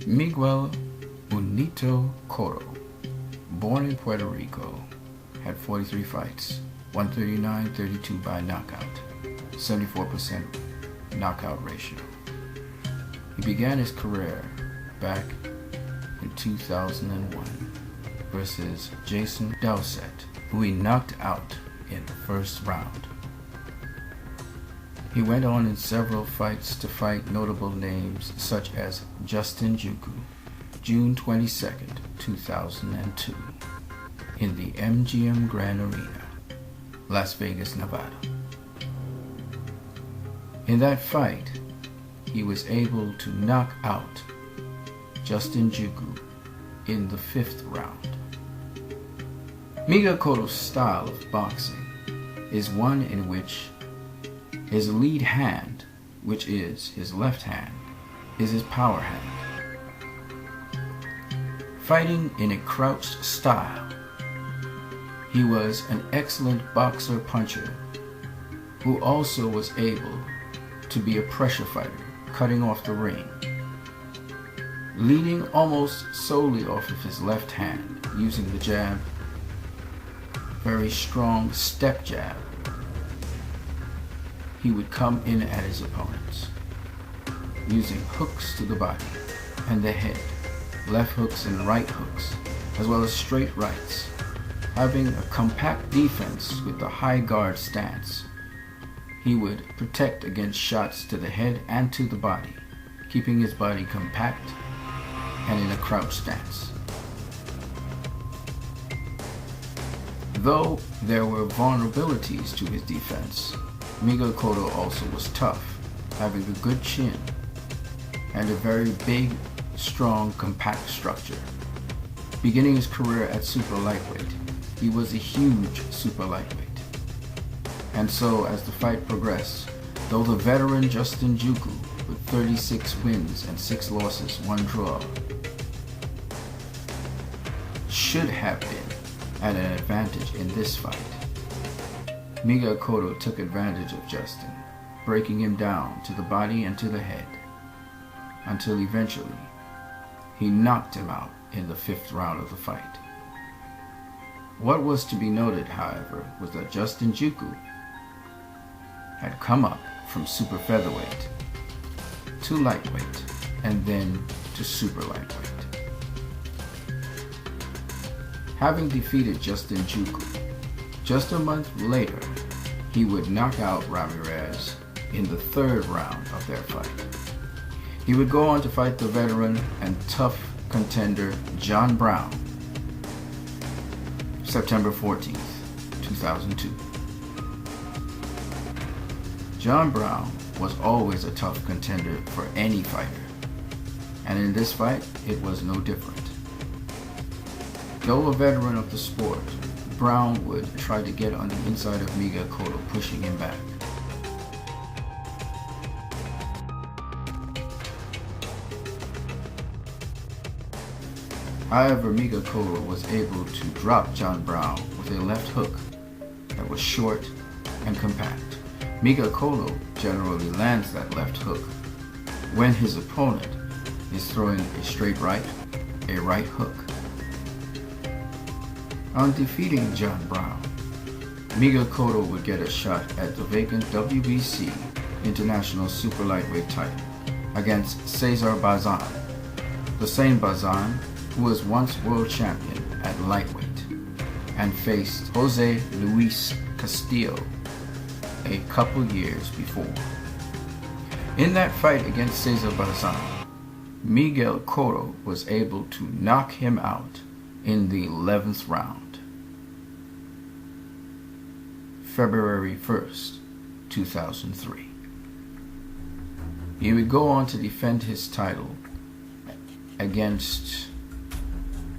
Miguel Cotto, born in Puerto Rico, had 43 fights, 139-32 by knockout, 74% knockout ratio. He began his career back in 2001 versus Jason Dowsett, who he knocked out in the first round. He went on in several fights to fight notable names such as Justin Juku, June 22nd, 2002, in the MGM Grand Arena, Las Vegas, Nevada. In that fight, he was able to knock out Justin Juku in the 5th round. MIguel Cotto's style of boxing is one in which his lead hand, which is his left hand, is his power hand. Fighting in a crouched style, he was an excellent boxer-puncher who also was able to be a pressure fighter, cutting off the ring, leading almost solely off of his left hand, using the jab, very strong step jab. He would come in at his opponents, using hooks to the body and the head, left hooks and right hooks, as well as straight rights, having a compact defense with the high guard stance. He would protect against shots to the head and to the body, keeping his body compact and in a crouch stance. Though there were vulnerabilities to his defense, MIguel Cotto also was tough, having a good chin and a very big, strong, compact structure. Beginning his career at super lightweight, he was a huge super lightweight. And so, as the fight progressed, though the veteran Justin Juku, with 36 wins and 6 losses, 1 draw, should have been at an advantage in this fight, MIguel Cotto took advantage of Justin, breaking him down to the body and to the head, until eventually he knocked him out in the 5th round of the fight. What was to be noted, however, was that Justin Juku had come up from super featherweight to lightweight and then to super lightweight. Having defeated Justin Juku, just a month later, he would knock out Ramirez in the 3rd round of their fight. He would go on to fight the veteran and tough contender John Brown, September 14th, 2002. John Brown was always a tough contender for any fighter, and in this fight, it was no different. Though a veteran of the sport, Brown would try to get on the inside of MIguel Cotto, pushing him back. However, MIguel Cotto was able to drop John Brown with a left hook that was short and compact. MIguel Cotto generally lands that left hook when his opponent is throwing a straight right, a right hook. On defeating John Brown, MIguel Cotto would get a shot at the vacant WBC International Super Lightweight title against Cesar Bazan, the same Bazan who was once world champion at lightweight and faced Jose Luis Castillo a couple years before. In that fight against Cesar Bazan, MIguel Cotto was able to knock him out in the 11th round. February 1st, 2003. He would go on to defend his title against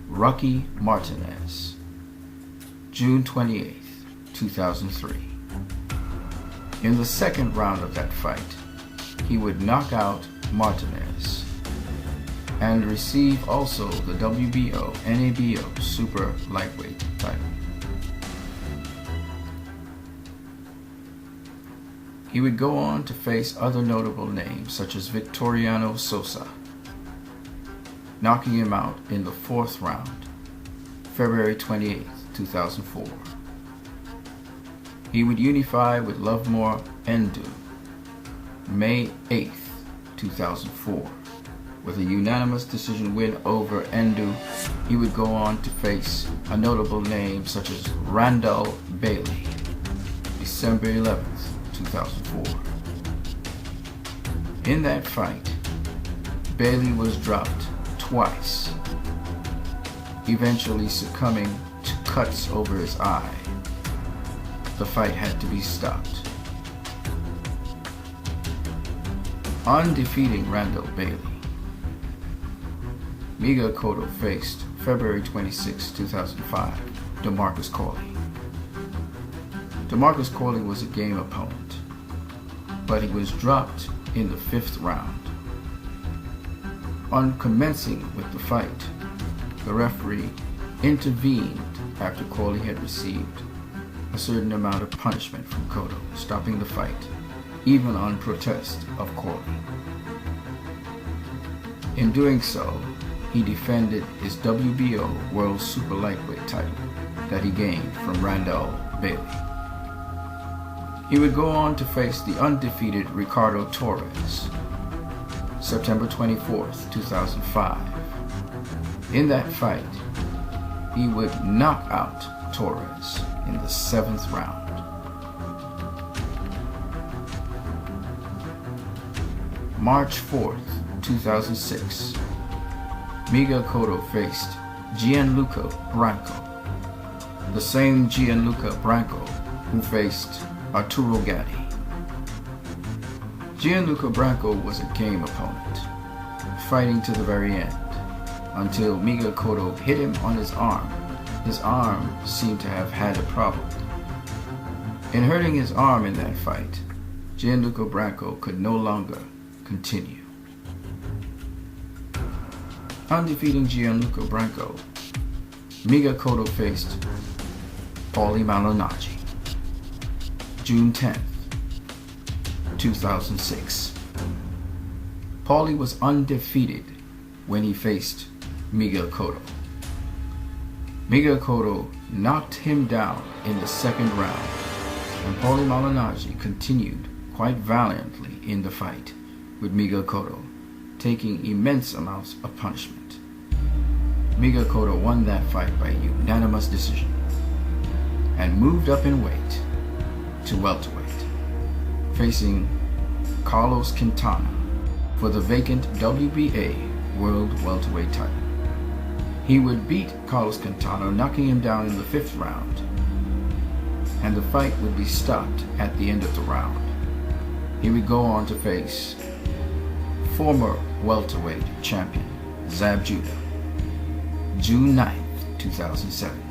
Rocky Martinez, June 28th, 2003. In the 2nd round of that fight, he would knock out Martinez and receive also the WBO, NABO Super Lightweight title. He would go on to face other notable names such as Victoriano Sosa, knocking him out in the 4th round, February 28, 2004. He would unify with Lovemore Endu, May 8, 2004. With a unanimous decision win over Endu, he would go on to face a notable name such as Randall Bailey, December 11, 2004. In that fight, Bailey was dropped twice, eventually succumbing to cuts over his eye. The fight had to be stopped. Undefeating Randall Bailey, MIguel Cotto faced February 26, 2005, DeMarcus Corley. DeMarcus Corley was a game opponent, but he was dropped in the 5th round. On commencing with the fight, the referee intervened after Corley had received a certain amount of punishment from Cotto, stopping the fight, even on protest of Corley. In doing so, he defended his WBO World Super Lightweight title that he gained from Randall Bailey. He would go on to face the undefeated Ricardo Torres, September 24, 2005. In that fight, he would knock out Torres in the 7th round. March 4, 2006, MIguel Cotto faced Gianluca Branco, the same Gianluca Branco who faced Arturo Gatti. Gianluca Branco was a game opponent, fighting to the very end, until MIguel Cotto hit him on his arm. His arm seemed to have had a problem. In hurting his arm in that fight, Gianluca Branco could no longer continue. Undefeating Gianluca Branco, MIguel Cotto faced Paulie Malignaggi, June 10, 2006. Paulie was undefeated when he faced MIguel Cotto. MIguel Cotto knocked him down in the 2nd round, and Paulie Malignaggi continued quite valiantly in the fight, with MIguel Cotto taking immense amounts of punishment. MIguel Cotto won that fight by unanimous decision and moved up in weight to welterweight, facing Carlos Quintana for the vacant WBA World Welterweight title. He would beat Carlos Quintana, knocking him down in the 5th round, and the fight would be stopped at the end of the round. He would go on to face former welterweight champion Zab Judah, June 9, 2007.